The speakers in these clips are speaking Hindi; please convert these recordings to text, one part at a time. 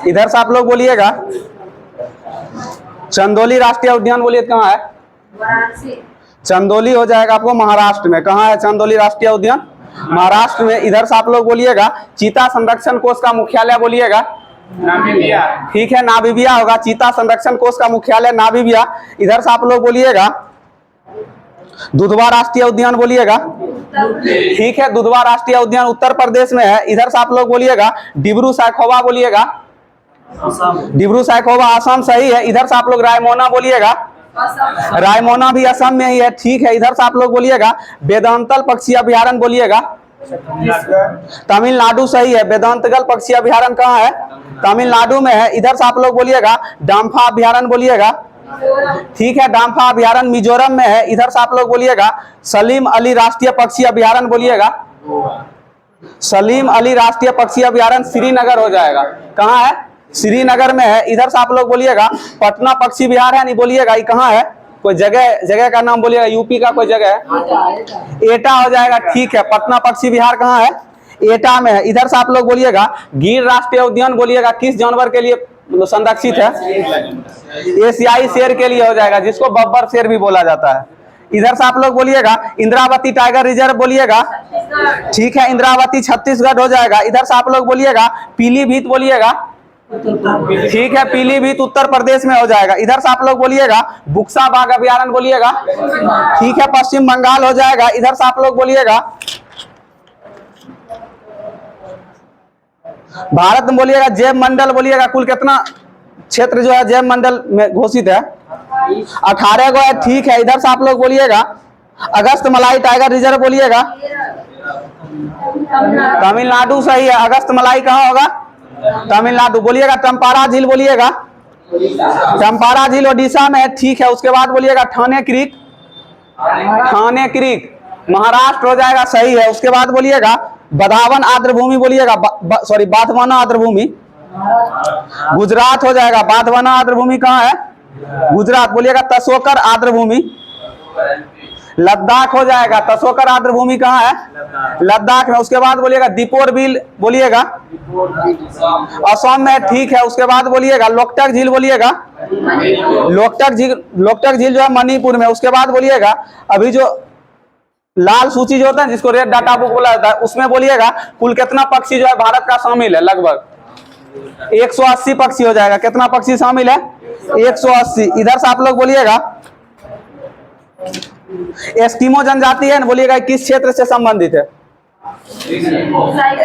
इधर से आप लोग बोलिएगा चंदौली राष्ट्रीय उद्यान, बोलिए कहाँ है? चंदौली हो जाएगा आपको महाराष्ट्र में। कहाँ है चंदौली राष्ट्रीय उद्यान? महाराष्ट्र में। इधर से आप लोग बोलिएगा चीता संरक्षण कोष का मुख्यालय, बोलिएगा नामीबिया। ठीक है, नामीबिया होगा। चीता संरक्षण कोष का मुख्यालय नामीबिया। इधर से आप लोग बोलिएगा दुधवा राष्ट्रीय उद्यान, बोलिएगा। ठीक है, दुधवा राष्ट्रीय उद्यान उत्तर प्रदेश में है। इधर से आप लोग बोलिएगा डिब्रू सैखोवा, बोलिएगा डिब्रू सैखोवा असम, सही है। इधर से आप लोग रायमोना, बोलिएगा रायमोना भी असम में ही है। ठीक है, इधर से आप लोग बोलिएगा वेदांतल पक्षी अभ्यारण्य, बोलिएगा तमिलनाडु, सही है। वेदांतगल पक्षी अभ्यारण्य कहाँ है? तमिलनाडु में है। इधर से आप लोग बोलिएगा डाम्फा अभ्यारण्य, बोलिएगा। ठीक है, डाम्फा अभ्यारण्य मिजोरम में है। इधर से आप लोग बोलिएगा सलीम अली राष्ट्रीय पक्षी अभ्यारण्य, बोलिएगा सलीम अली राष्ट्रीय पक्षी अभ्यारण्य श्रीनगर हो जाएगा। कहाँ है? श्रीनगर में है। इधर से आप लोग बोलिएगा पटना पक्षी विहार है, नहीं बोलिएगा ये कहाँ है? कोई जगह का नाम बोलिएगा, यूपी का कोई जगह है, एटा हो जाएगा। ठीक है, पटना पक्षी विहार कहाँ है? एटा में है। इधर से आप लोग बोलिएगा गिर राष्ट्रीय उद्यान, बोलिएगा किस जानवर के लिए संरक्षित है? एशियाई शेर के लिए हो जाएगा, जिसको बब्बर शेर भी बोला जाता है। इधर से आप लोग बोलिएगा इंद्रावती टाइगर रिजर्व, बोलिएगा। ठीक है, इंद्रावती छत्तीसगढ़ हो जाएगा। इधर से आप लोग बोलिएगा पीलीभीत, बोलिएगा। ठीक है, पीलीभीत उत्तर प्रदेश में हो जाएगा। इधर से आप लोग बोलिएगा बुक्सा बाघ अभ्यारण्य, बोलिएगा। ठीक है, पश्चिम बंगाल हो जाएगा। इधर से आप लोग बोलिएगा भारत में, बोलिएगा जैव मंडल, बोलिएगा कुल कितना क्षेत्र जो है जैव मंडल में घोषित है? 18 गो है। ठीक है, इधर से आप लोग बोलिएगा अगस्त मलाई टाइगर रिजर्व, बोलिएगा तमिलनाडु, सही है। अगस्त मलाई कहाँ होगा? तमिलनाडु। बोलिएगा टम्पारा झील, बोलिएगा टम्पारा झील ओडिशा में है। ठीक है, उसके बाद बोलिएगा ठाणे क्रीक, ठाणे क्रीक महाराष्ट्र हो जाएगा, सही है। उसके बाद बोलिएगा बधावन आर्द्रभूमि, बोलिएगा सॉरी बाधवाना आर्द्रभूमि गुजरात हो जाएगा। बाधवाना आर्द्रभूमि कहाँ है? गुजरात। बोलिएगा तसोकर आर्द्रभूमि लद्दाख हो जाएगा। तसोकर आर्द्रभूमि कहाँ है? लद्दाख में। उसके बाद बोलिएगा दीपोर बिल, बोलिएगा असम में। ठीक है, उसके बाद बोलिएगा लोकटक झील, बोलिएगा लोकटक झील जो है मणिपुर में। उसके बाद बोलिएगा अभी जो लाल सूची जो होता है जिसको रेड डाटा बुक बोला जाता है, उसमें बोलिएगा कुल कितना पक्षी जो है भारत का शामिल है? लगभग 180 पक्षी हो जाएगा। कितना पक्षी शामिल है? 180। इधर से आप लोग बोलिएगा एस्किमो जनजाति है, बोलिएगा किस क्षेत्र से संबंधित है?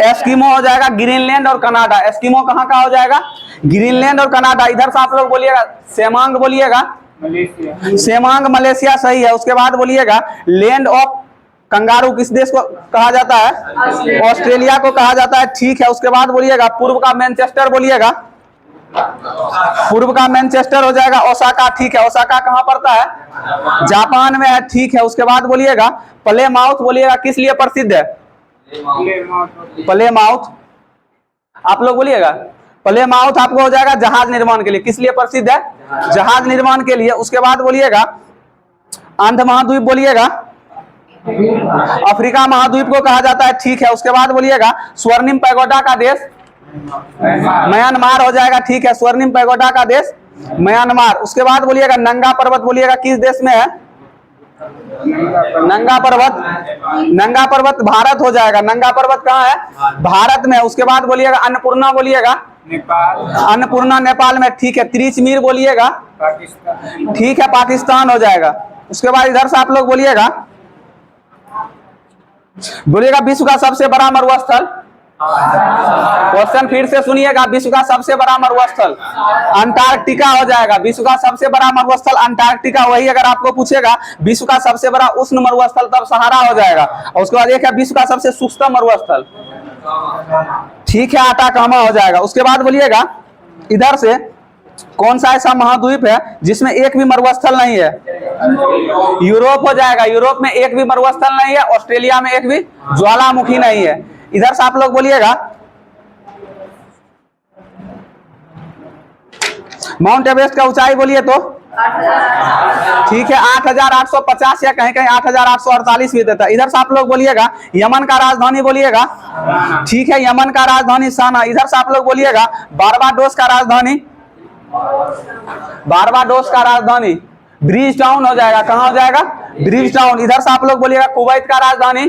एस्किमो हो जाएगा ग्रीनलैंड और कनाडा। एस्किमो कहाँ का हो जाएगा? ग्रीनलैंड और कनाडा। इधर से आप लोग बोलिएगा सेमांग, बोलिएगा सेमांग मलेशिया, सही है। उसके बाद बोलिएगा लैंड ऑफ कंगारू किस देश को कहा जाता है? ऑस्ट्रेलिया को कहा जाता है। ठीक है, उसके बाद बोलिएगा पूर्व का मैनचेस्टर, बोलिएगा पूर्व का मैनचेस्टर हो जाएगा ओसाका। ठीक है, ओसाका कहाँ पड़ता है? जापान में है। ठीक है, उसके बाद बोलिएगा प्लेमाउथ, बोलिएगा किस लिए प्रसिद्ध है? प्लेमाउथ आप लोग बोलिएगा प्लेमाउथ आपको हो जाएगा जहाज निर्माण के लिए। किस लिए प्रसिद्ध है? जहाज निर्माण के लिए। उसके बाद बोलिएगा अंध महाद्वीप, बोलिएगा अफ्रीका महाद्वीप को कहा जाता है। ठीक है, उसके बाद बोलिएगा स्वर्णिम पैगोडा का देश म्यांमार हो जाएगा। ठीक है, स्वर्णिम पैगोडा का देश म्यांमार। उसके बाद बोलिएगा नंगा पर्वत, बोलिएगा किस देश में है? नंगा पर्वत भारत हो जाएगा। नंगा पर्वत कहाँ है? भारत में। उसके बाद बोलिएगा अन्नपूर्णा, बोलिएगा अन्नपूर्णा नेपाल में। ठीक है, त्रिचमीर, बोलिएगा ठीक है पाकिस्तान हो जाएगा। उसके बाद इधर से आप लोग बोलिएगा विश्व का सबसे बड़ा मरुस्थल। क्वेश्चन फिर से सुनिएगा, विश्व का सबसे बड़ा मरुस्थल अंटार्कटिका हो जाएगा। विश्व का सबसे बड़ा मरुस्थल अंटार्कटिका। वही अगर आपको पूछेगा विश्व का सबसे बड़ा उष्ण मरुस्थल, तब सहारा हो जाएगा। और उसके बाद एक है विश्व का सबसे शुष्क मरुस्थल, ठीक है आटाकामा हो जाएगा। उसके बाद बोलिएगा इधर से कौन सा ऐसा महाद्वीप है जिसमें एक भी मरुस्थल नहीं है? यूरोप हो जाएगा। यूरोप में एक भी मरुस्थल नहीं है। ऑस्ट्रेलिया में एक भी ज्वालामुखी नहीं है। इधर से आप लोग बोलिएगा माउंट एवरेस्ट का ऊंचाई बोलिए तो ठीक है 8,850 या कहीं कहीं 8,848 भी देता है। इधर से आप लोग बोलिएगा यमन का राजधानी बोलिएगा, ठीक है यमन का राजधानी साना। इधर से आप लोग बोलिएगा बारबाडोस का राजधानी, बारबाडोस का राजधानी ब्रिज टाउन हो जाएगा। कहाँ हो जाएगा? Bridge town. इधर से आप लोग बोलिएगा कुवैत का राजधानी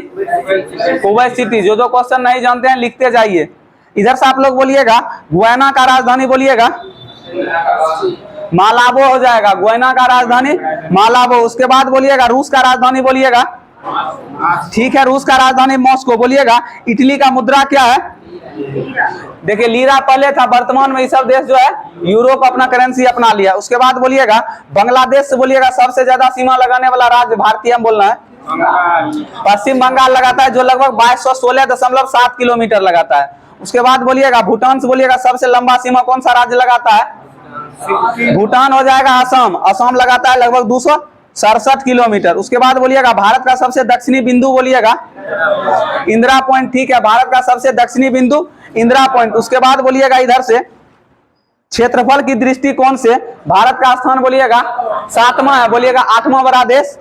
कुवैत सिटी। जो जो क्वेश्चन नहीं जानते हैं लिखते जाइए। इधर से आप लोग बोलिएगा गुयाना का राजधानी बोलिएगा मालाबो हो जाएगा, गुयाना का राजधानी मालाबो। उसके बाद बोलिएगा रूस का राजधानी बोलिएगा, ठीक है रूस का राजधानी मॉस्को बोलिएगा। इटली का मुद्रा क्या है? देखिए लीरा पहले था, वर्तमान में ये सब देश जो है यूरो को अपना करेंसी अपना लिया। उसके बाद बोलिएगा बांग्लादेश से बोलिएगा सबसे ज्यादा सीमा लगाने वाला राज्य भारतीय हम बोलना है पश्चिम बंगाल लगाता है, जो लगभग 2216.7 किलोमीटर लगाता है। उसके बाद बोलिएगा भूटान से बोलिएगा सबसे लंबा सीमा कौन सा राज्य लगाता है? भूटान हो जाएगा असम, असम लगाता है लगभग 267 किलोमीटर। उसके बाद बोलिएगा भारत का सबसे दक्षिणी बिंदु बोलिएगा इंदिरा पॉइंट, ठीक है भारत का सबसे दक्षिणी बिंदु इंदिरा पॉइंट। उसके बाद बोलिएगा इधर से क्षेत्रफल की दृष्टिकोण से भारत का स्थान बोलिएगा 7वां है, बोलिएगा 8वां बड़ा देश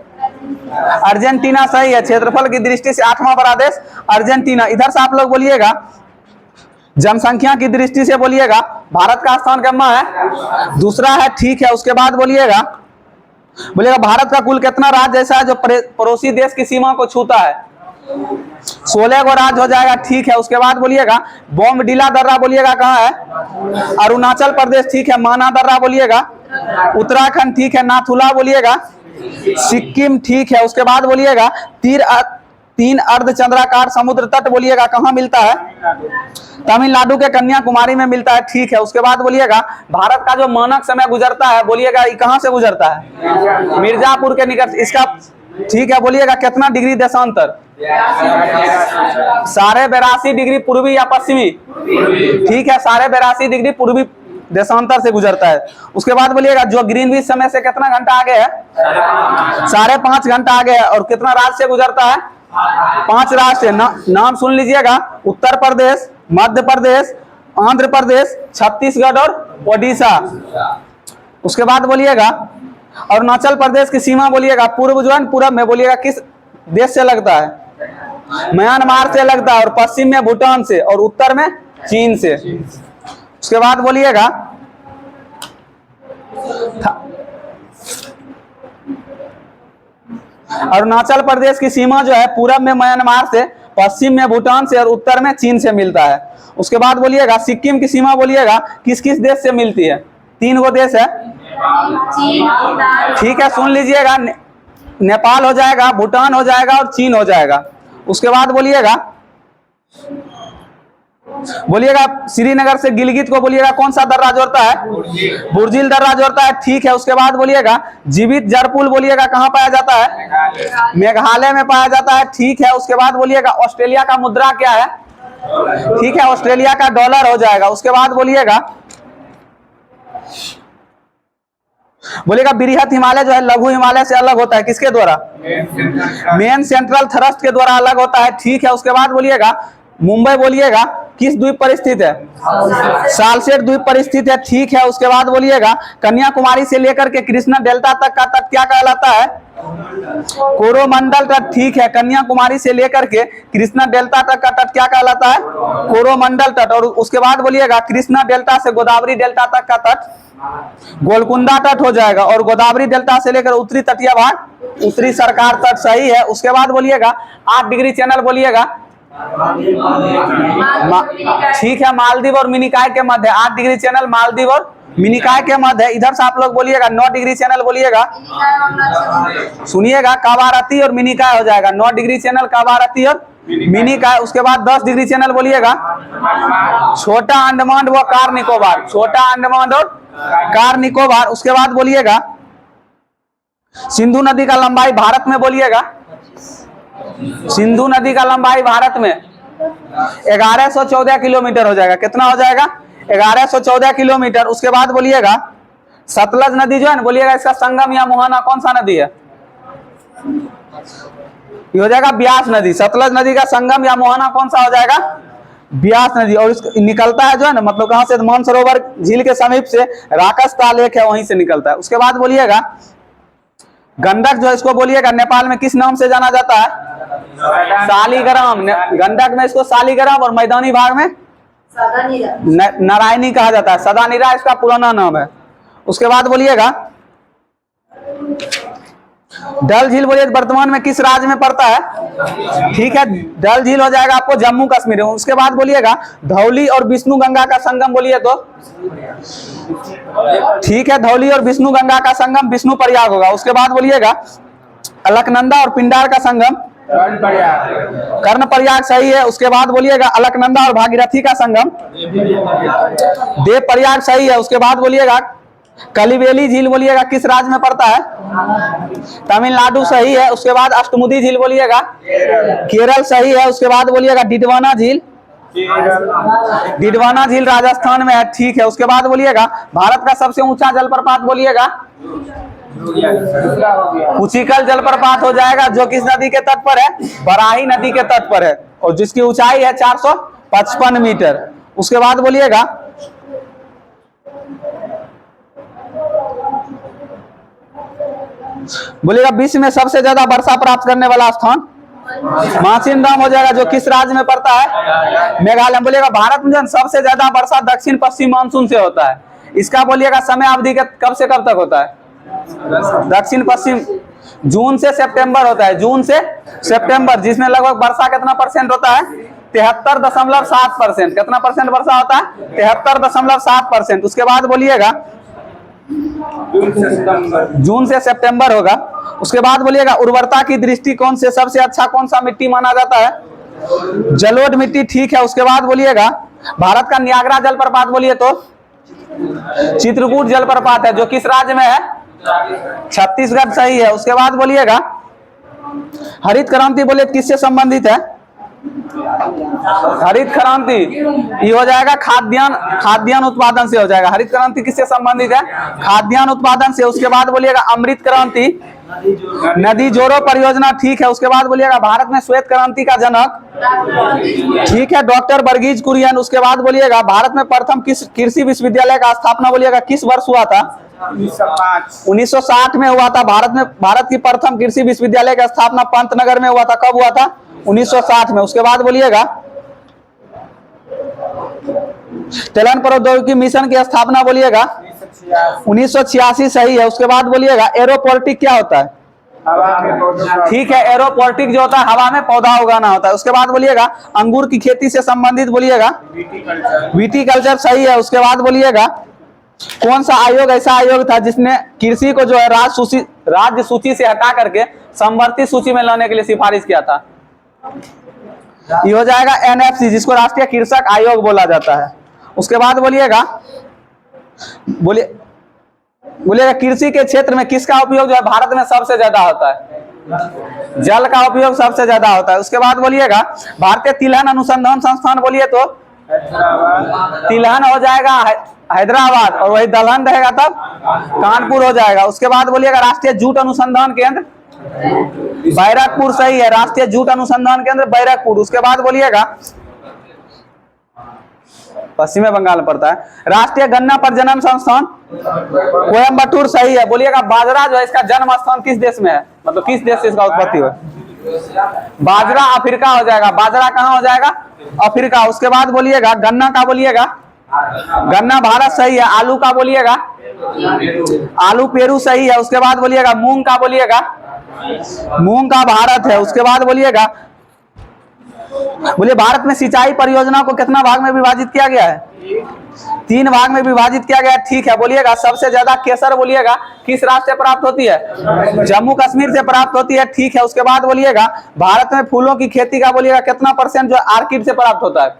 अर्जेंटीना। सही है, क्षेत्रफल की दृष्टि से 8वां बड़ा देश अर्जेंटीना। इधर से आप लोग बोलिएगा जनसंख्या की दृष्टि से बोलिएगा भारत का स्थान कितना है? दूसरा है, ठीक है। उसके बाद बोलिएगा भारत का कुल कितना राज्य ऐसा है जो पड़ोसी देश की सीमा को छूता है? 16 गो राज्य हो जाएगा, ठीक है। उसके बाद बोलिएगा बोमडिला दर्रा बोलिएगा कहाँ है? अरुणाचल प्रदेश, ठीक है। माना दर्रा बोलिएगा उत्तराखंड, ठीक है। नाथुला बोलिएगा सिक्किम, ठीक है। उसके बाद बोलिएगा तीन अर्धचंद्राकार समुद्र तट बोलिएगा कहाँ मिलता है? तमिलनाडु के कन्याकुमारी में मिलता है, ठीक है। उसके बाद बोलिएगा भारत का जो मानक समय गुजरता है बोलिएगा ये कहाँ से गुजरता है? मिर्जापुर के निकट। इसका ठीक है बोलिएगा कितना डिग्री देशांतर? 82.5 डिग्री पूर्वी या पश्चिमी, ठीक है 82.5 डिग्री पूर्वी देशांतर से गुजरता है। उसके बाद बोलिएगा जो ग्रीनविच समय से कितना घंटा आगे है? 5.5 घंटा आगे है। और कितना राज्य से गुजरता है? 5 राज्य से। नाम सुन लीजिएगा उत्तर प्रदेश, मध्य प्रदेश, आंध्र प्रदेश, छत्तीसगढ़ और ओडिशा। उसके बाद बोलिएगा अरुणाचल प्रदेश की सीमा बोलिएगा पूर्व में बोलिएगा किस देश से लगता है? म्यांमार से लगता है। और पश्चिम में भूटान से और उत्तर में चीन से। उसके बाद बोलिएगा अरुणाचल प्रदेश की सीमा जो है पूरब में म्यांमार से, पश्चिम में भूटान से और उत्तर में चीन से मिलता है। उसके बाद बोलिएगा सिक्किम की सीमा बोलिएगा किस किस देश से मिलती है? 3 गो देश है, ठीक है सुन लीजिएगा नेपाल हो जाएगा, भूटान हो जाएगा और चीन हो जाएगा। उसके बाद बोलिएगा श्रीनगर से गिलगित को बोलिएगा कौन सा दर्रा जोड़ता है? बुर्जिल दर्रा जोड़ता है, ठीक है। उसके बाद बोलिएगा जीवित जरपुल बोलिएगा कहाँ पाया जाता है? मेघालय में पाया जाता है, ठीक है। उसके बाद बोलिएगा ऑस्ट्रेलिया का मुद्रा क्या है? ठीक है ऑस्ट्रेलिया का डॉलर हो जाएगा। उसके बाद बोलिएगा बृहत हिमालय जो है लघु हिमालय से अलग होता है किसके द्वारा? मेन सेंट्रल थ्रस्ट के द्वारा अलग होता है, ठीक है। उसके बाद बोलिएगा मुंबई बोलिएगा किस द्वीप पर स्थित है? सालसेट द्वीप पर स्थित है, ठीक है। उसके बाद बोलिएगा कन्याकुमारी से लेकर के कृष्णा डेल्टा तक का तट क्या कहलाता है? कोरोमंडल तट, ठीक है। कन्याकुमारी से लेकर के कृष्णा डेल्टा तक का तट क्या कहलाता है? कोरोमंडल तट। और उसके बाद बोलिएगा कृष्णा डेल्टा से गोदावरी डेल्टा तक का तट गोलकुंडा तट हो जाएगा। और गोदावरी डेल्टा से लेकर उत्तरी तटीय भाग उत्तरी सरकार तट, सही है। उसके बाद बोलिएगा 8 डिग्री चैनल बोलिएगा ठीक है मालदीव और मिनिकॉय के मध्य 8 डिग्री चैनल मालदीव और मिनिकॉय के मध्य। इधर से आप लोग बोलिएगा 9 डिग्री चैनल बोलिएगा सुनिएगा कावारती और मिनिकॉय हो जाएगा। 9 डिग्री चैनल कावारती और मिनिकॉय। उसके बाद 10 डिग्री चैनल बोलिएगा छोटा अंडमान व कार निकोबार, छोटा अंडमान और कार निकोबार। उसके बाद बोलिएगा सिंधु नदी का लंबाई भारत में बोलिएगा सिंधु नदी का लंबाई भारत में 1114 किलोमीटर हो जाएगा। कितना हो जाएगा? 1114 किलोमीटर। उसके बाद बोलिएगा सतलज नदी जो है ना बोलिएगा इसका संगम या मुहाना कौन सा नदी है? ये हो जाएगा ब्यास नदी। सतलज नदी का संगम या मुहाना कौन सा हो जाएगा? ब्यास नदी, और निकलता है जो है ना, मतलब कहाँ से, मानसरोवर झील के समीप से राकस्ता लेक है, वहीं से निकलता है। उसके बाद बोलिएगा गंडक जो है, इसको बोलिएगा नेपाल में किस नाम से जाना जाता है? शालिग्राम। गंडक में इसको शालिग्राम और मैदानी भाग में नारायणी कहा जाता है। सदानीरा इसका पुराना नाम है। उसके बाद बोलिएगा डल झील, बोलिए वर्तमान में किस राज्य में पड़ता है? ठीक है, डल झील हो जाएगा आपको जम्मू कश्मीर में। उसके बाद बोलिएगा धौली और विष्णु गंगा का संगम, बोलिए तो। ठीक है, धौली और विष्णु गंगा का संगम विष्णु प्रयाग होगा। उसके बाद बोलिएगा अलकनंदा और पिंडार का संगम कर्ण प्रयाग, सही है। उसके बाद बोलिएगा अलकनंदा और भागीरथी का संगम देव प्रयाग, सही है। उसके बाद बोलिएगा कलिबेली झील, बोलिएगा किस राज्य में पड़ता है? तमिलनाडु, सही है। उसके बाद अष्टमुदी झील, बोलिएगा केरल, सही है। उसके बाद बोलिएगा डिडवाना झील, डिडवाना झील राजस्थान में है, ठीक है। उसके बाद बोलिएगा भारत का सबसे ऊंचा जलप्रपात, बोलिएगा उचिकल जलप्रपात हो जाएगा, जो किस नदी के तट पर है? बराही नदी के तट पर है, और जिसकी ऊंचाई है 455 मीटर। उसके बाद बोलिएगा विश्व में सबसे ज्यादा वर्षा प्राप्त करने वाला स्थान माचिनराम हो जाएगा, जो किस राज्य में पड़ता है? मेघालय। बोलिएगा भारत में सबसे ज्यादा वर्षा दक्षिण पश्चिम मानसून से होता है। इसका बोलिएगा समय अवधि कब से कब तक होता है? दक्षिण पश्चिम जून से सितंबर होता है, जून से सितंबर, जिसमें लगभग वर्षा कितना परसेंट होता है? 73.7%। कितना परसेंट वर्षा होता है? 73.7%। उसके बाद बोलिएगा जून से सितंबर होगा। उसके बाद बोलिएगा उर्वरता की दृष्टिकोण से सबसे अच्छा कौन सा मिट्टी माना जाता है? जलोढ़ मिट्टी, ठीक है। उसके बाद बोलिएगा भारत का नियाग्रा जलप्रपात, बोलिए तो चित्रकूट जलप्रपात है, जो किस राज्य में है? छत्तीसगढ़, सही है। उसके बाद बोलिएगा हरित क्रांति, बोलिए किससे संबंधित है? हरित क्रांति ये हो जाएगा खाद्यान्न उत्पादन से हो जाएगा। हरित क्रांति किससे संबंधित है? खाद्यान्न उत्पादन से। उसके बाद बोलिएगा अमृत क्रांति नदी जोड़ो परियोजना, ठीक है। उसके बाद बोलिएगा भारत में श्वेत क्रांति का जनक, ठीक है, डॉक्टर वर्गीज कुरियन। उसके बाद बोलिएगा भारत में प्रथम किस कृषि विश्वविद्यालय का स्थापना, बोलिएगा किस वर्ष हुआ था? 1960 में हुआ था। भारत की प्रथम कृषि विश्वविद्यालय का स्थापना पंतनगर में हुआ था। कब हुआ था? 1960 में। उसके बाद बोलिएगा तेलन प्रौद्योगिकी मिशन की स्थापना, बोलिएगा 1986, सही है। उसके बाद बोलिएगा एरोपोर्टिक क्या होता है? ठीक है, एरोपोर्टिक जो होता है हवा में पौधा उगाना होता है। उसके बाद बोलिएगा अंगूर की खेती से संबंधित, बोलिएगा विटीकल्चर, सही है। उसके बाद बोलिएगा कौन सा आयोग ऐसा आयोग था जिसने कृषि को जो है राज्य सूची से हटा करके संवर्धित सूची में लाने के लिए सिफारिश किया था? ये हो जाएगा एनएफसी, जिसको राष्ट्रीय कृषक आयोग बोला जाता है। उसके बाद बोलिएगा कृषि के क्षेत्र में किसका उपयोग जो है भारत में सबसे ज्यादा होता है? जल का उपयोग सबसे ज्यादा होता है। उसके बाद बोलिएगा भारतीय तिलहन अनुसंधान संस्थान, बोलिए तो तिलहन हो जाएगा हैदराबाद, और वही दलहन रहेगा तब कानपुर हो जाएगा। उसके बाद बोलिएगा राष्ट्रीय जूट अनुसंधान केंद्र बैरकपुर, सही है, राष्ट्रीय जूट अनुसंधान केंद्र बैरकपुर। उसके बाद बोलिएगा पश्चिमी बंगाल में पड़ता है राष्ट्रीय गन्ना प्रजनन संस्थान कोयम्बटूर, सही है। बोलिएगा बाजरा जो है इसका जन्म स्थान किस देश में है? मतलब किस देश से इसका उत्पत्ति हुआ? बाजरा अफ्रीका हो जाएगा। बाजरा कहाँ हो जाएगा? अफ्रीका। उसके बाद बोलिएगा गन्ना का, बोलिएगा गन्ना भारत, सही है। आलू का बोलिएगा आलू पेरू, सही है। उसके बाद बोलिएगा मूंग का, बोलिएगा मूंग का भारत है। उसके बाद बोलिएगा भारत में सिंचाई परियोजना को कितना भाग में विभाजित किया गया है? 3 भाग में विभाजित किया गया है, ठीक है। बोलिएगा सबसे ज्यादा केसर, बोलिएगा किस राज्य से प्राप्त होती है? जम्मू कश्मीर से प्राप्त होती है, ठीक है। उसके बाद बोलिएगा भारत में फूलों की खेती का, बोलिएगा कितना परसेंट जो आर्किड से प्राप्त होता है?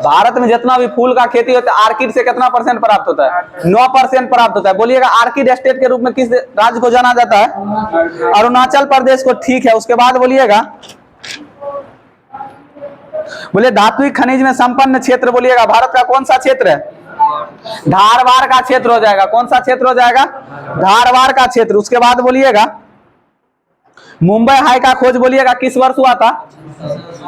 भारत में जितना भी फूल का खेती होता है आर्किड से कितना परसेंट प्राप्त होता है? 9% प्राप्त होता है। बोलिएगा आर्किड स्टेट के रूप में किस राज्य को जाना जाता है? अरुणाचल प्रदेश को, ठीक है। उसके बाद बोलिएगा धात्विक खनिज में संपन्न क्षेत्र, बोलिएगा भारत का कौन सा क्षेत्र है? धारवाड़ का क्षेत्र हो जाएगा। कौन सा क्षेत्र हो जाएगा? धारवाड़ का क्षेत्र। उसके बाद बोलिएगा मुंबई हाई का खोज बोलिएगा किस वर्ष हुआ था?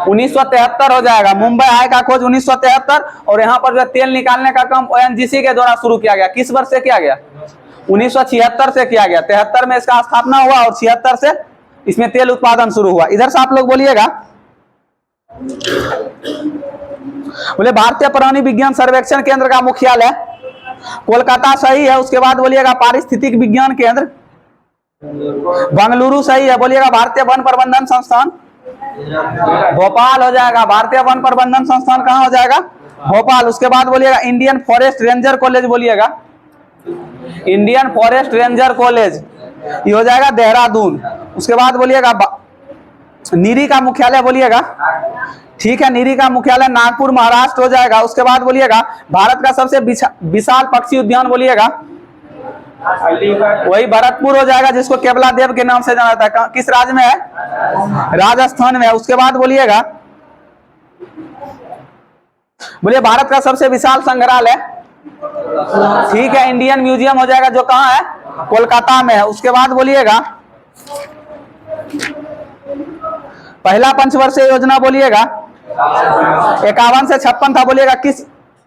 1973 हो जाएगा। मुंबई हाई का खोज 1973। और यहाँ पर जो तेल निकालने का काम ओएनजीसी के द्वारा शुरू किया गया, किस वर्ष से किया गया? 1976 से किया गया। 73 में इसका स्थापना हुआ और 76 से इसमें तेल उत्पादन शुरू हुआ। इधर से आप लोग बोलिएगा, बोले भारतीय प्राणी विज्ञान सर्वेक्षण केंद्र का मुख्यालय कोलकाता सही है। उसके बाद बोलिएगा पारिस्थितिक विज्ञान केंद्र बेंगलुरु सही है। बोलिएगा भारतीय वन प्रबंधन संस्थान भोपाल हो जाएगा। भारतीय वन प्रबंधन संस्थान कहाँ हो जाएगा? भोपाल। उसके बाद बोलिएगा इंडियन फॉरेस्ट रेंजर कॉलेज, बोलिएगा इंडियन फॉरेस्ट रेंजर कॉलेज, ये हो जाएगा देहरादून। उसके बाद बोलिएगा नीरी का मुख्यालय, बोलिएगा ठीक है, नीरी का मुख्यालय नागपुर महाराष्ट्र हो जाएगा। उसके बाद बोलिएगा भारत का सबसे विशाल पक्षी उद्यान, बोलिएगा वही भरतपुर हो जाएगा, जिसको केवला देव के नाम से जाना जाता है। किस राज्य में है? राजस्थान में है। उसके बाद बोलिएगा, बोलिए भारत का सबसे विशाल संग्रहालय, ठीक है, इंडियन म्यूजियम हो जाएगा, जो कहाँ है? कोलकाता में है। उसके बाद बोलिएगा पहला पंचवर्षीय योजना, बोलिएगा 51 से 56 था, बोलिएगा किस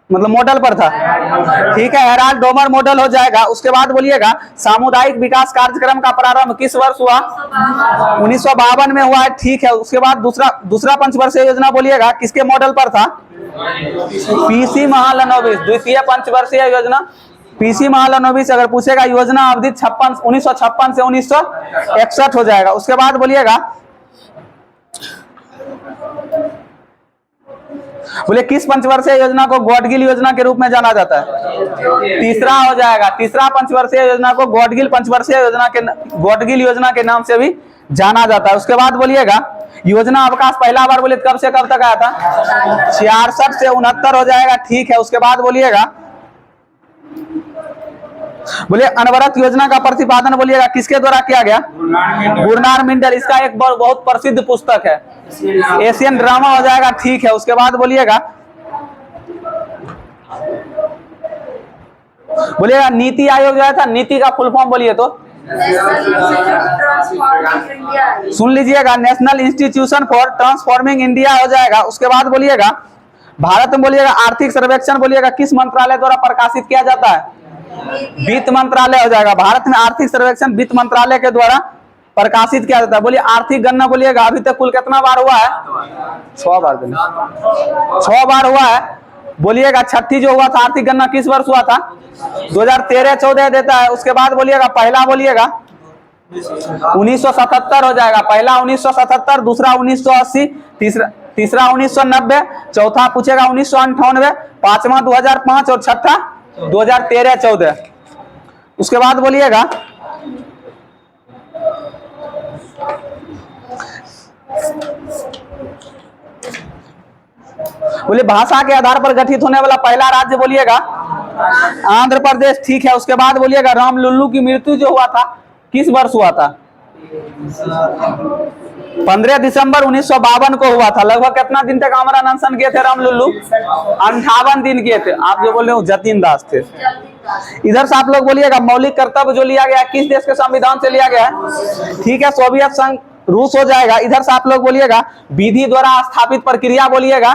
मतलब मॉडल पर था? ठीक है, हेराल्ड डोमर मॉडल हो जाएगा। उसके बाद बोलिएगा सामुदायिक विकास कार्यक्रम का प्रारंभ किस वर्ष हुआ? 1952 में हुआ है, ठीक है। उसके बाद दूसरा पंचवर्षीय योजना, बोलिएगा किसके मॉडल पर था? पीसी महालनोबिस। द्वितीय पंचवर्षीय योजना पीसी महालनोबिस। अगर पूछेगा योजना अवधि 1956 से 1961 हो जाएगा। उसके बाद बोलिएगा, बोले किस पंचवर्षीय योजना को गॉडगिल योजना के रूप में जाना जाता है? तीसरा हो जाएगा। तीसरा पंचवर्षीय योजना को गॉडगिल योजना के नाम से भी जाना जाता है। उसके बाद बोलिएगा योजना अवकाश पहला बार बोले कब से कब तक आया था? 66 से 69 हो जाएगा, ठीक है। उसके बाद बोलिएगा, बोले अनवरत योजना का प्रतिपादन, बोलिएगा किसके द्वारा किया गया? गुरनार मिंडल। इसका एक बहुत प्रसिद्ध पुस्तक है, एशियन ड्रामा हो जाएगा, ठीक है। उसके बाद बोलिएगा, बोलिएगा नीति आयोग जो था, नीति का फुल फॉर्म बोलिए तो सुन लीजिएगा, national institution for transforming India हो जाएगा। उसके बाद बोलिएगा भारत में बोलिएगा आर्थिक सर्वेक्षण, बोलिएगा किस मंत्रालय द्वारा प्रकाशित किया जाता है? वित्त मंत्रालय हो जाएगा। भारत में आर्थिक सर्वेक्षण वित्त मंत्रालय के द्वारा प्रकाशित किया जाता है। बोलिए आर्थिक गणना, बोलिएगा अभी तक कुल कितना बार हुआ है? 6 बार। 6 बार हुआ है। बोलिएगा छठी जो हुआ था आर्थिक गणना किस वर्ष हुआ था? 2013-14 देता है। उसके बाद बोलिएगा पहला, बोलिएगा 1977 हो जाएगा। पहला 1977, दूसरा 1980, तीसरा 1990, चौथा पूछेगा 1998, पांचवा 2005 और छठा 2013-14। उसके बाद बोलिएगा बोलिए भाषा के आधार पर गठित होने वाला पहला राज्य, बोलिएगा आंध्र प्रदेश, ठीक है। उसके बाद बोलिएगा राम लुल्लू की मृत्यु जो हुआ था किस वर्ष हुआ था? 15 दिसंबर 1952 को हुआ था। लगभग कितना दिन तक आमरण अनशन किए थे राम लुल्लू? 58 दिन किए थे। आप जो बोल रहे हो जतीन दास थे। इधर से आप लोग बोलिएगा मौलिक कर्तव्य जो लिया गया किस देश के संविधान से लिया गया है? ठीक है, सोवियत संघ रूस हो जाएगा। इधर से आप लोग बोलिएगा विधि द्वारा स्थापित प्रक्रिया, बोलिएगा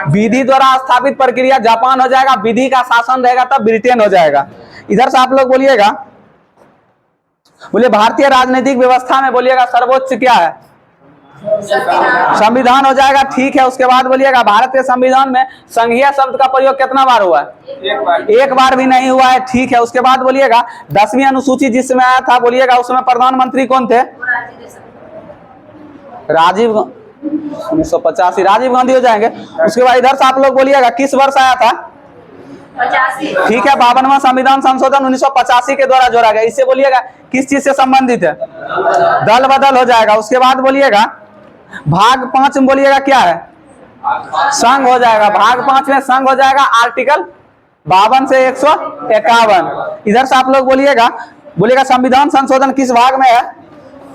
विधि द्वारा स्थापित प्रक्रिया जापान हो जाएगा। विधि का शासन रहेगा तब ब्रिटेन हो जाएगा। इधर से आप लोग बोलिएगा, बोलिए भारतीय राजनीतिक व्यवस्था में बोलिएगा सर्वोच्च क्या है? संविधान हो जाएगा, ठीक है। उसके बाद बोलिएगा भारत के संविधान में संघीय शब्द का प्रयोग कितना बार हुआ है? एक बार भी नहीं हुआ है, ठीक है। उसके बाद बोलिएगा 10वीं अनुसूची जिसमें आया था, बोलिएगा उसमें प्रधानमंत्री कौन थे? राजीव 1985 राजीव गांधी हो जाएंगे। उसके बाद इधर से आप लोग बोलिएगा किस वर्ष आया था? 85, ठीक है। 52वां संविधान संशोधन 1985 के द्वारा जोड़ा गया। इससे बोलिएगा किस चीज से संबंधित है? दल बदल हो जाएगा। उसके बाद बोलिएगा भाग 5 में बोलिएगा क्या है? संघ हो जाएगा। भाग 5 में संघ हो जाएगा। आर्टिकल 52 से 151। इधर से आप लोग बोलिएगा संविधान संशोधन किस भाग में है?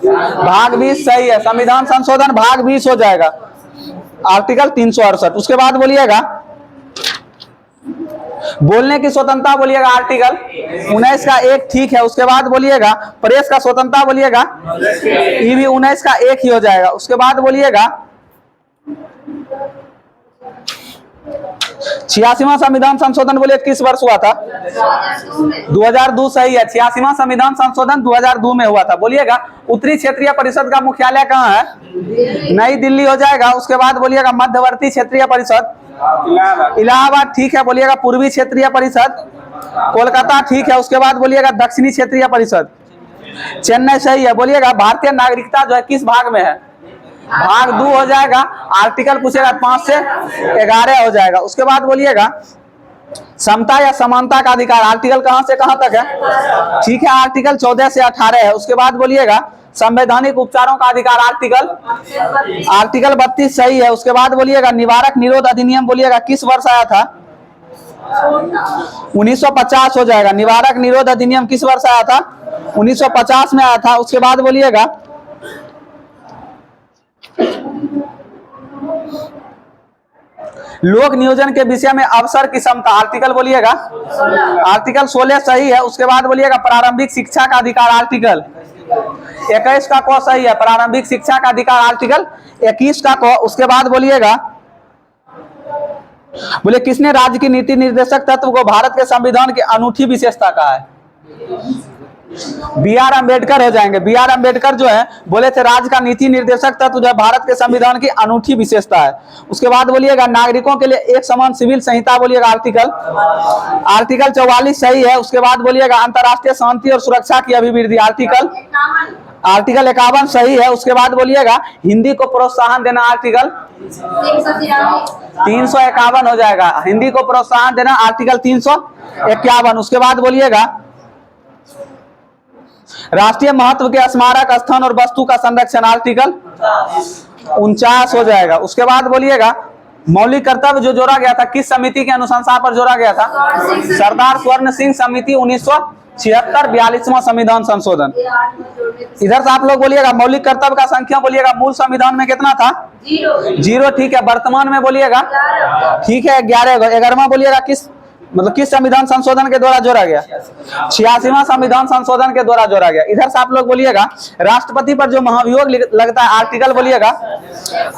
भाग 20 सही है। संविधान संशोधन भाग 20 हो जाएगा, आर्टिकल 368। उसके बाद बोलिएगा बोलने की स्वतंत्रता बोलिएगा आर्टिकल 19 का 1 ठीक है। उसके बाद बोलिएगा प्रेस का स्वतंत्रता बोलिएगा, ये भी 19 का 1 ही हो जाएगा। उसके बाद बोलिएगा 86वां संविधान संशोधन बोलिए किस वर्ष हुआ था? 2002 सही है। 86वां संविधान संशोधन 2002 में हुआ था। बोलिएगा उत्तरी क्षेत्रीय परिषद का मुख्यालय कहाँ है? नई दिल्ली हो जाएगा। उसके बाद बोलिएगा मध्यवर्ती क्षेत्रीय परिषद इलाहाबाद ठीक है। बोलिएगा पूर्वी क्षेत्रीय परिषद कोलकाता ठीक है। उसके बाद बोलिएगा दक्षिणी क्षेत्रीय परिषद चेन्नई सही है। बोलिएगा भारतीय नागरिकता जो है किस भाग में है? भाग 2 हो जाएगा। आर्टिकल पूछेगा 5 से 11 हो जाएगा। उसके बाद बोलिएगा समता या समानता का अधिकार आर्टिकल कहां से कहां तक है? ठीक है, आर्टिकल 14 से 18 है। उसके बाद बोलिएगा संवैधानिक उपचारों का अधिकार आर्टिकल 32 सही है। उसके बाद बोलिएगा निवारक निरोध अधिनियम बोलिएगा किस वर्ष आया था? 1950 हो जाएगा। निवारक निरोध अधिनियम किस वर्ष आया था? 1950 में आया था। उसके बाद बोलिएगा लोक नियोजन के विषय में अवसर की क्षमता आर्टिकल बोलिएगा आर्टिकल 16 सही है। उसके बाद बोलिएगा प्रारंभिक शिक्षा का अधिकार आर्टिकल 21 का को सही है। प्रारंभिक शिक्षा का अधिकार आर्टिकल 21 का को। उसके बाद बोलिएगा बोले किसने राज्य की नीति निर्देशक तत्व को भारत के संविधान की अनूठी विशेषता कहा है? बी आर अम्बेडकर हो जाएंगे। बी आर अम्बेडकर जो है बोले थे राज्य का नीति निर्देशक तत्व जो है भारत के संविधान की अनूठी विशेषता है। उसके बाद बोलिएगा नागरिकों के लिए एक समान सिविल संहिता बोलिएगा आर्टिकल 44 सही है। उसके बाद बोलिएगा अंतर्राष्ट्रीय शांति और सुरक्षा की अभिवृद्धि आर्टिकल 51 सही है। उसके बाद बोलिएगा हिंदी को प्रोत्साहन देना आर्टिकल 351 हो जाएगा। हिंदी को प्रोत्साहन देना आर्टिकल 351। उसके बाद बोलिएगा राष्ट्रीय महत्व के स्मारक स्थान और वस्तु का संरक्षण आर्टिकल 49 हो जाएगा। उसके बाद बोलिएगा मौलिक कर्तव्य जो जोड़ा गया था किस समिति के अनुशंसा पर जोड़ा गया था? सरदार स्वर्ण सिंह समिति 1976 42वां संविधान संशोधन। इधर से आप लोग बोलिएगा मौलिक कर्तव्य का संख्या बोलिएगा मूल संविधान में कितना था? 0 ठीक है। वर्तमान में बोलिएगा ठीक है 11वां बोलिएगा किस किस संविधान संशोधन के द्वारा जोड़ा गया? 86वां संविधान संशोधन के द्वारा जोड़ा गया। इधर से आप लोग बोलिएगा राष्ट्रपति पर जो महाभियोग लगता है आर्टिकल बोलिएगा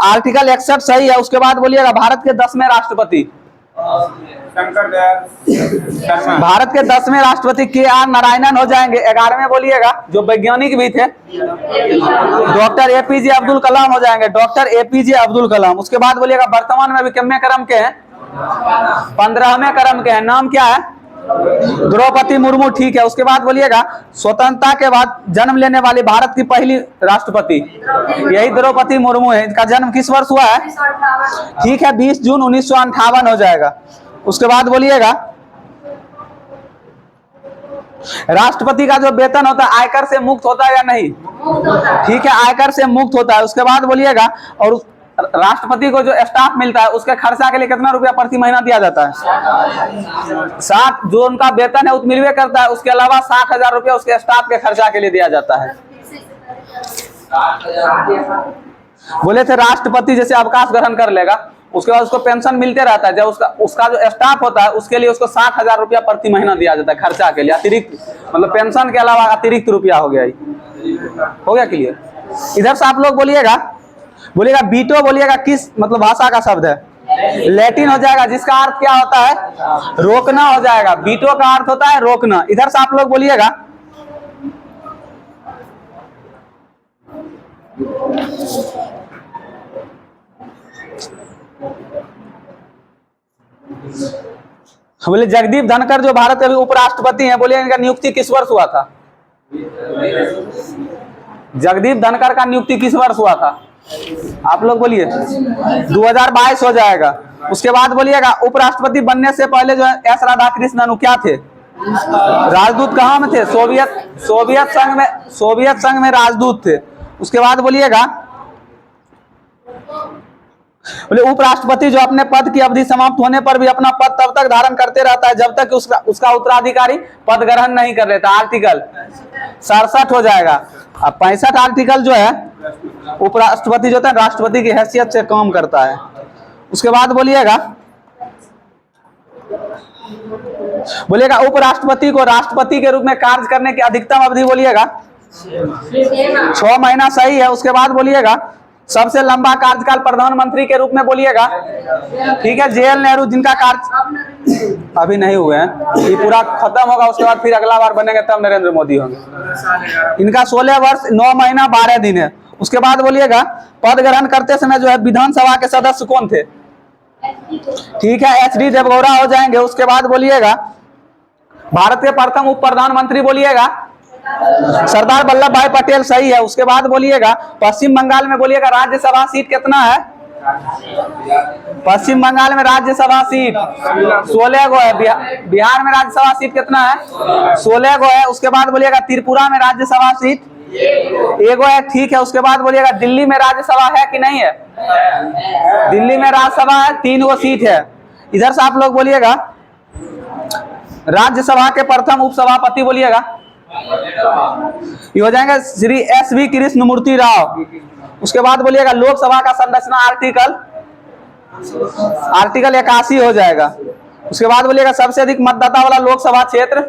आर्टिकल 61 सही है। उसके बाद बोलिएगा भारत के 10वें राष्ट्रपति भारत के 10वें राष्ट्रपति के.आर. नारायणन हो जाएंगे। 11वें बोलिएगा जो वैज्ञानिक भी थे डॉक्टर ए.पी.जे. अब्दुल कलाम हो जाएंगे। Doctor APJ. अब्दुल कलाम। उसके बाद बोलिएगा वर्तमान में अभी कितने क्रम के हैं? 15वें क्रम के हैं। नाम क्या है? द्रौपदी मुर्मू ठीक है। उसके बाद बोलिएगा स्वतंत्रता के बाद जन्म लेने वाली भारत की पहली राष्ट्रपति यही द्रौपदी मुर्मू है। इनका जन्म किस वर्ष हुआ है? ठीक है 20 जून 1958 हो जाएगा। उसके बाद बोलिएगा राष्ट्रपति का जो वेतन होता है आयकर से मुक्त होता है या नहीं? ठीक है आयकर से मुक्त होता है। उसके बाद बोलिएगा और राष्ट्रपति को जो स्टाफ मिलता है उसके खर्चा के लिए कितना रुपया प्रति महीना दिया जाता है? 60 जो उनका वेतन है उत मिलवे करता है। उसके अलावा 60,000 रुपया उसके स्टाफ के खर्चा के लिए दिया जाता है। बोले थे राष्ट्रपति जैसे अवकाश ग्रहण कर लेगा उसके बाद उसको पेंशन मिलते रहता है। जब उसका जो स्टाफ होता है उसके लिए उसको 60,000 रुपया प्रति महीना दिया जाता है खर्चा के लिए अतिरिक्त पेंशन के अलावा अतिरिक्त रुपया हो गया क्लियर। इधर से आप लोग बोलिएगा बीटो बोलिएगा किस भाषा का शब्द है? लैटिन हो जाएगा जिसका अर्थ क्या होता है? रोकना हो जाएगा। बीटो का अर्थ होता है रोकना। इधर से आप लोग बोलिएगा बोले जगदीप धनखड़ जो भारत के अभी उपराष्ट्रपति हैं बोलिए इनका नियुक्ति किस वर्ष हुआ था? जगदीप धनखड़ का नियुक्ति किस वर्ष हुआ था? आप लोग बोलिए 2022 हो जाएगा। उसके बाद बोलिएगा उपराष्ट्रपति बनने से पहले जो है एस राधाकृष्णन क्या थे? राजदूत कहाँ में थे? सोवियत संघ में राजदूत थे। उसके बाद बोलिएगा उपराष्ट्रपति जो अपने पद की अवधि समाप्त होने पर भी अपना पद तब तक धारण करते रहता है जब तक उसका उत्तराधिकारी पद ग्रहण नहीं कर लेता। आर्टिकल 67 हो जाएगा। अब 65 आर्टिकल जो है उपराष्ट्रपति जो है राष्ट्रपति की हैसियत से काम करता है। उसके बाद बोलिएगा बोलिएगा उपराष्ट्रपति को राष्ट्रपति के रूप में कार्य करने की अधिकतम अवधि बोलिएगा 6 महीना सही है। उसके बाद बोलिएगा सबसे लंबा कार्यकाल प्रधानमंत्री के रूप में बोलिएगा, ठीक है, JL नेहरू, जिनका कार्य अभी नहीं हुए हैं, ये पूरा खत्म होगा उसके बाद फिर अगला बार बनेंगे तब नरेंद्र मोदी होंगे। इनका 16 वर्ष 9 महीना 12 दिन है। उसके बाद बोलिएगा पद ग्रहण करते समय जो है विधानसभा के सदस्य कौन थे, ठीक है, HD देवगौड़ा हो जाएंगे। उसके बाद बोलिएगा भारत के प्रथम उप प्रधानमंत्री बोलिएगा सरदार वल्लभ भाई पटेल, सही है। उसके बाद बोलिएगा पश्चिम बंगाल में बोलिएगा राज्यसभा सीट कितना है, पश्चिम बंगाल में राज्यसभा सीट 16 गो है। बिहार में राज्यसभा सीट कितना है, 16 गो है। उसके बाद बोलिएगा त्रिपुरा में राज्यसभा सीट 1 गो है, ठीक है। उसके बाद बोलिएगा दिल्ली में राज्यसभा है कि नहीं है, दिल्ली में राज्यसभा है, 3 गो सीट है। इधर से आप लोग बोलिएगा राज्यसभा के प्रथम उपसभापति बोलिएगा, ये हो जाएंगे श्री SV कृष्णमूर्ति राव। उसके बाद बोलिएगा लोकसभा का संरचना आर्टिकल 81 हो जाएगा। उसके बाद बोलिएगा सबसे अधिक मतदाता वाला लोकसभा क्षेत्र